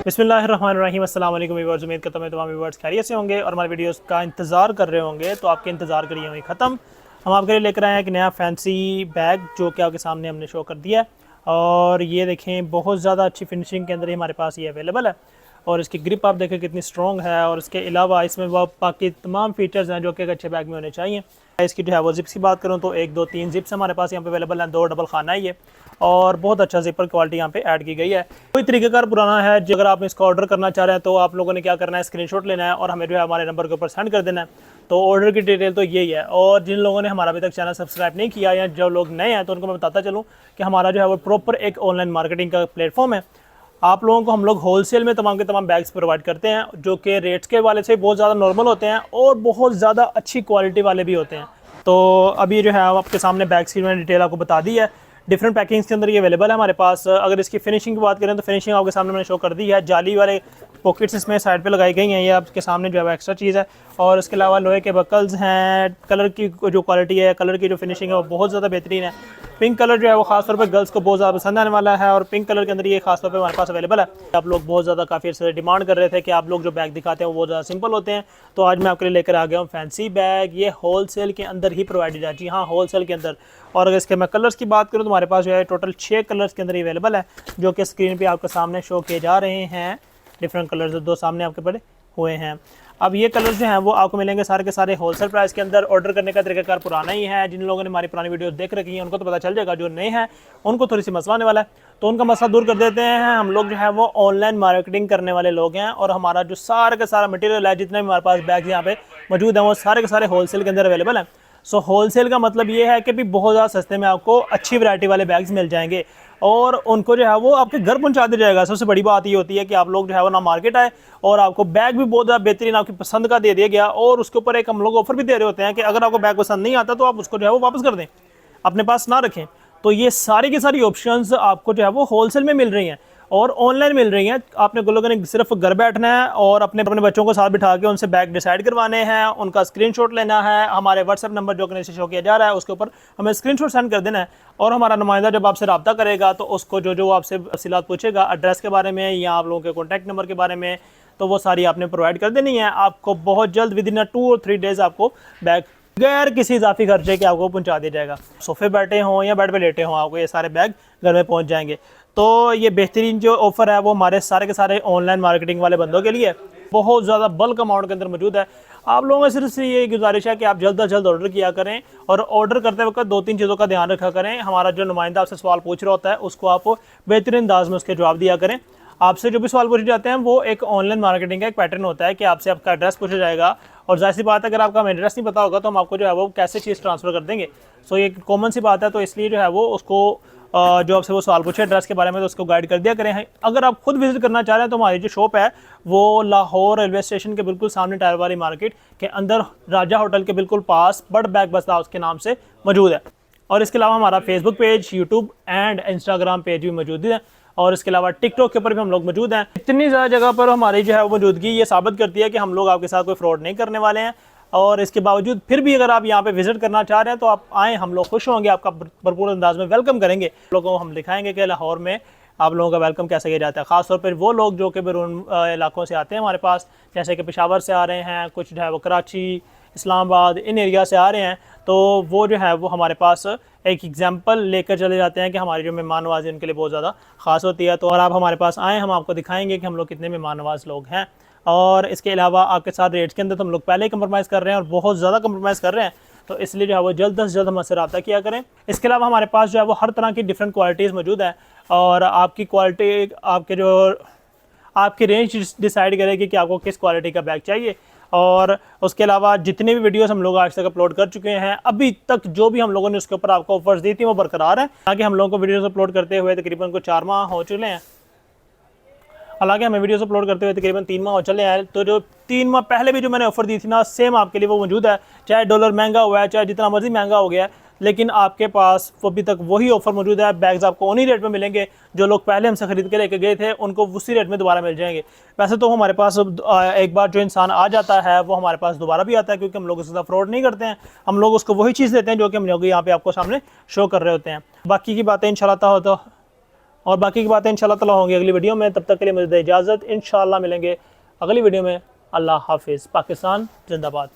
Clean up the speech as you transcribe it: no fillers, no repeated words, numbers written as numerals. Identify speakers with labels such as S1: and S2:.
S1: बिस्मिल्लाहिर्रहमानिर्रहीम। अस्सलाम वालेकुम व्यूअर्स, उम्मीद करता हूं तमाम व्यूअर्स खैरियत से होंगे और हमारे वीडियोस का इंतज़ार कर रहे होंगे। तो आपके इंतज़ार करिए हुई ख़त्म। हम आपके लिए लेकर आए हैं एक नया फैंसी बैग जो कि आपके सामने हमने शो कर दिया है। और ये देखें, बहुत ज़्यादा अच्छी फिनिशिंग के अंदर ही हमारे पास ये अवेलेबल है। और इसकी ग्रिप आप देखें कितनी स्ट्रॉन्ग है। और इसके अलावा इसमें वो बाकी तमाम फीचर्स हैं जो कि एक अच्छे बैग में होने चाहिए। इसकी जो है वो जिप्स की बात करूँ तो 1 2 3 जिप्स हमारे पास यहाँ पे अवेलेबल हैं। 2 डबल खाना है ये, और बहुत अच्छा जिपर क्वालिटी यहाँ पे ऐड की गई है। कोई तरीकेकार पुराना है जो अगर आप इसको ऑर्डर करना चाह रहे हैं तो आप लोगों ने क्या करना है, स्क्रीनशॉट लेना है और हमें जो है हमारे नंबर के ऊपर सेंड कर देना है। तो ऑर्डर की डिटेल तो यही है। और जिन लोगों ने हमारा अभी तक चैनल सब्सक्राइब नहीं किया या जो लोग नए हैं तो उनको मैं बताता चलूँ कि हमारा जो है वो प्रॉपर एक ऑनलाइन मार्केटिंग का प्लेटफॉर्म है। आप लोगों को हम लोग होलसेल में तमाम के तमाम बैग्स प्रोवाइड करते हैं जो कि रेट्स के वाले से बहुत ज़्यादा नॉर्मल होते हैं और बहुत ज़्यादा अच्छी क्वालिटी वाले भी होते हैं। तो अभी जो है आपके सामने बैग्स की मैंने डिटेल आपको बता दी है। डिफरेंट पैकिंग्स के अंदर ये अवेलेबल है हमारे पास। अगर इसकी फिनिशिंग की बात करें तो फिनिशिंग आपके सामने मैंने शो कर दी है। जाली वाले पॉकेट्स इसमें साइड पे लगाई गई हैं, ये आपके सामने जो है एक्स्ट्रा चीज़ है। और इसके अलावा लोहे के बकल्स हैं। कलर की जो क्वालिटी है, कलर की जो फिनिशिंग है वो बहुत ज़्यादा बेहतरीन है। पिंक कलर जो है वो खासतौर पर गर्ल्स को बहुत ज़्यादा पसंद आने वाला है और पिंक कलर के अंदर ये खासतौर पर हमारे पास अवेलेबल है। आप लोग बहुत ज़्यादा काफ़ी अर्से डिमांड कर रहे थे कि आप लोग जो बैग दिखाते हैं वो बहुत ज़्यादा सिंपल होते हैं, तो आज मैं आपके लिए लेकर आ गया हूँ फैंसी बैग। ये होलसेल के अंदर ही प्रोवाइडेड है, जी हाँ, होलसेल के अंदर। और अगर इसके मैं कलर्स की बात करूँ तो हमारे पास जो है टोटल 6 कलर्स के अंदर अवेलेबल है जो कि स्क्रीन पे आपके सामने शो किए जा रहे हैं। डिफरेंट कलर्स 2 सामने आपके पड़े हुए हैं। अब ये कलर्स जो हैं वो आपको मिलेंगे सारे के सारे होलसेल प्राइस के अंदर। ऑर्डर करने का तरीकाकार पुराना ही है। जिन लोगों ने हमारी पुरानी वीडियोस देख रखी हैं उनको तो पता चल जाएगा, जो नए हैं उनको थोड़ी सी मसला आने वाला है, तो उनका मसला दूर कर देते हैं। हम लोग जो है वो ऑनलाइन मार्केटिंग करने वाले लोग हैं और हमारा जो सारा का सारा मटेरियल है, जितने भी हमारे पास बैग यहाँ पे मौजूद हैं वो सारे के सारे होलसेल के अंदर अवेलेबल हैं। सो होलसेल का मतलब ये है कि भी बहुत ज़्यादा सस्ते में आपको अच्छी वैरायटी वाले बैग्स मिल जाएंगे और उनको जो है वो आपके घर पहुंचा दिया जाएगा। सबसे बड़ी बात ये होती है कि आप लोग जो है वो ना मार्केट आए और आपको बैग भी बहुत ज़्यादा बेहतरीन आपकी पसंद का दे दिया गया। और उसके ऊपर एक हम लोग ऑफर भी दे रहे होते हैं कि अगर आपको बैग पसंद नहीं आता तो आप उसको जो है वो वापस कर दें, अपने पास ना रखें। तो ये सारी की सारी ऑप्शंस आपको जो है वो होलसेल में मिल रही हैं और ऑनलाइन मिल रही हैं। आपने लोगों ने सिर्फ घर बैठना है और अपने बच्चों को साथ बिठा के उनसे बैग डिसाइड करवाने हैं, उनका स्क्रीनशॉट लेना है। हमारे व्हाट्सएप नंबर जो कि शो किया जा रहा है उसके ऊपर हमें स्क्रीनशॉट सेंड कर देना है और हमारा नुमाइंदा जब आपसे रब्ता करेगा तो उसको जो आपसे तफसीलात पूछेगा एड्रेस के बारे में या आप लोगों के कॉन्टैक्ट नंबर के बारे में, तो वो सारी आपने प्रोवाइड कर देनी है। आपको बहुत जल्द विदिन 2 और 3 डेज़ आपको बैग गैर किसी इजाफी खर्चे के आपको पहुंचा दिया जाएगा। सोफे बैठे हों या बेड पे लेटे हों, आपको ये सारे बैग घर में पहुंच जाएंगे। तो ये बेहतरीन जो ऑफर है वो हमारे सारे के सारे ऑनलाइन मार्केटिंग वाले बंदों के लिए बहुत ज़्यादा बल्क अमाउंट के अंदर मौजूद है। आप लोगों में सिर्फ ये गुजारिश है कि आप जल्द अज जल्द ऑर्डर किया करें और ऑर्डर करते वक्त 2-3 चीज़ों का ध्यान रखा करें। हमारा जो नुमाइंदा आपसे सवाल पूछ रहा होता है उसको आप बेहतरीन अंदाज में उसके जवाब दिया करें। आपसे जो भी सवाल पूछे जाते हैं वो एक ऑनलाइन मार्केटिंग का एक पैटर्न होता है कि आपसे आपका एड्रेस पूछा जाएगा और जाहिर सी बात है अगर आपका हमें एड्रेस नहीं पता होगा तो हम आपको जो है वो कैसे चीज़ ट्रांसफ़र कर देंगे। सो ये कॉमन सी बात है, तो इसलिए जो है वो उसको जो आपसे वो सवाल पूछे एड्रेस के बारे में तो उसको गाइड कर दिया करें। अगर आप खुद विजिट करना चाह रहे हैं तो हमारी जो शॉप है वो लाहौर रेलवे स्टेशन के बिल्कुल सामने टायर वाली मार्केट के अंदर राजा होटल के बिल्कुल पास बड़ बैग बस हाउस के नाम से मौजूद है। और इसके अलावा हमारा Facebook page, YouTube and Instagram page भी मौजूद है और इसके अलावा टिकटॉक के ऊपर भी हम लोग मौजूद हैं। इतनी ज़्यादा जगह पर हमारी जो है वो मौजूदगी ये साबित करती है कि हम लोग आपके साथ कोई फ्रॉड नहीं करने वाले हैं। और इसके बावजूद फिर भी अगर आप यहाँ पे विजिट करना चाह रहे हैं तो आप आएँ, हम लोग खुश होंगे, आपका भरपूर अंदाज में वेलकम करेंगे। लोगों को हम दिखाएंगे कि लाहौर में आप लोगों का वेलकम कैसे किया जाता है। ख़ासतौर पर वो लोग जो कि बैरून इलाकों से आते हैं हमारे पास, जैसे कि पेशावर से आ रहे हैं, कुछ जो है वो कराची, इस्लामाबाद, इन एरिया से आ रहे हैं, तो वो जो है वो हमारे पास एक एग्जांपल लेकर चले जाते हैं कि हमारी जो मेहमान नवाज़ी उनके लिए बहुत ज़्यादा ख़ास होती है। तो और आप हमारे पास आएँ, हम आपको दिखाएंगे कि हम लोग कितने मेहमान नवाज़ लोग हैं। और इसके अलावा आपके साथ रेट्स के अंदर तो हम लोग पहले ही कंप्रोमाइज़ कर रहे हैं और बहुत ज़्यादा कंप्रोमाइज़ कर रहे हैं, तो इसलिए जो है वो जल्द से जल्द हमसे रब्ता किया करें। इसके अलावा हमारे पास जो है वो हर तरह की डिफरेंट क्वालिटीज़ मौजूद है और आपकी क्वालिटी आपकी रेंज डिसाइड करेगी कि आपको किस क्वालिटी का बैग चाहिए। और उसके अलावा जितने भी वीडियोस हम लोग आज तक अपलोड कर चुके हैं, अभी तक जो भी हम लोगों ने उसके ऊपर आपको ऑफर्स दी थी वो बरकरार है। हालांकि हम लोगों को वीडियोस अपलोड करते हुए तकरीबन को 4 माह हो चुके हैं, हालांकि हमें वीडियोस अपलोड करते हुए तकरीबन 3 माह हो चले हैं। तो जो 3 माह पहले भी जो मैंने ऑफर दी थी ना, सेम आपके लिए वो मौजूद है। चाहे डॉलर महंगा हुआ है, चाहे जितना मर्जी महंगा हो गया है, लेकिन आपके पास वो अभी तक वही ऑफर मौजूद है। बैग्स आपको उन्हीं रेट में मिलेंगे जो लोग पहले हमसे ख़रीद के लेके गए थे, उनको उसी रेट में दोबारा मिल जाएंगे। वैसे तो हमारे पास एक बार जो इंसान आ जाता है वो हमारे पास दोबारा भी आता है, क्योंकि हम लोग उसके साथ फ्रॉड नहीं करते हैं। हम लोग उसको वही चीज़ देते हैं जो कि हम लोग यहाँ पे आपको सामने शो कर रहे होते हैं। बाकी की बातें इंशाल्लाह तो और बाकी की बातें इंशाल्लाह ताला होंगी अगली वीडियो में। तब तक के लिए मुझे दे इजाज़त, इंशाल्लाह मिलेंगे अगली वीडियो में। अल्लाह हाफिज़। पाकिस्तान जिंदाबाद।